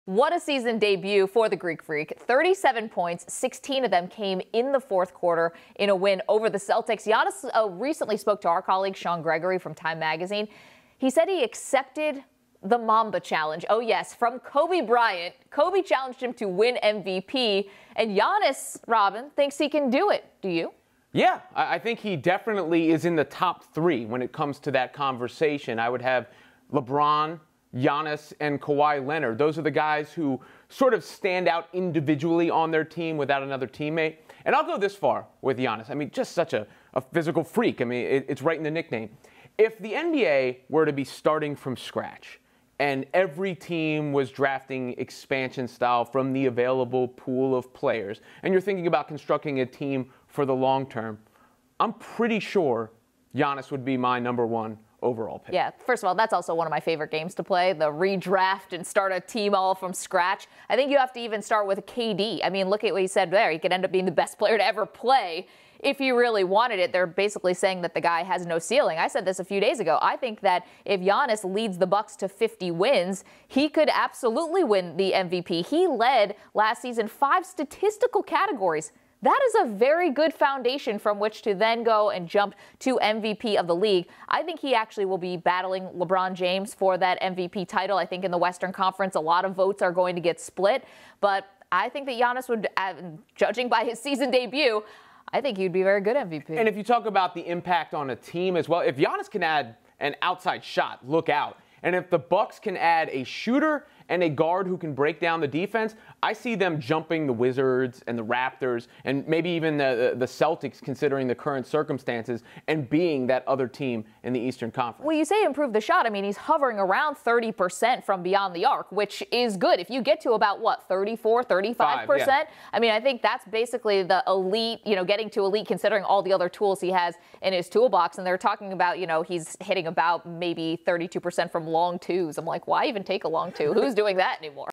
What a season debut for the Greek Freak. 37 points, 16 of them came in the fourth quarter in a win over the Celtics. Giannis recently spoke to our colleague Sean Gregory from Time Magazine. He said he accepted the Mamba challenge. Oh yes, from Kobe Bryant. Kobe challenged him to win MVP, and Giannis, Robin, thinks he can do it. Do you? Yeah, I think he definitely is in the top three when it comes to that conversation. I would have LeBron, Giannis, and Kawhi Leonard. Those are the guys who sort of stand out individually on their team without another teammate. And I'll go this far with Giannis. I mean, just such a physical freak. I mean, it's right in the nickname. If the NBA were to be starting from scratch and every team was drafting expansion style from the available pool of players, and you're thinking about constructing a team for the long term, I'm pretty sure Giannis would be my number one overall pick. Yeah, first of all, that's also one of my favorite games to play, the redraft and start a team all from scratch. I think you have to even start with KD. I mean, look at what he said there. He could end up being the best player to ever play if you really wanted it. They're basically saying that the guy has no ceiling. I said this a few days ago. I think that if Giannis leads the Bucks to 50 wins, he could absolutely win the MVP. He led last season 5 statistical categories. That is a very good foundation from which to then go and jump to MVP of the league. I think he actually will be battling LeBron James for that MVP title. I think in the Western Conference, a lot of votes are going to get split. But I think that Giannis would, judging by his season debut, I think he'd be a very good MVP. And if you talk about the impact on a team as well, if Giannis can add an outside shot, look out. And if the Bucks can add a shooter and a guard who can break down the defense, I see them jumping the Wizards and the Raptors and maybe even the Celtics, considering the current circumstances, and being that other team in the Eastern Conference. Well, you say improve the shot. I mean, he's hovering around 30% from beyond the arc, which is good. If you get to about, what, 34, 35%? Yeah. I mean, I think that's basically the elite, getting to elite considering all the other tools he has in his toolbox. And they're talking about, he's hitting about maybe 32% from long twos. I'm like, why even take a long two? Who's doing that anymore?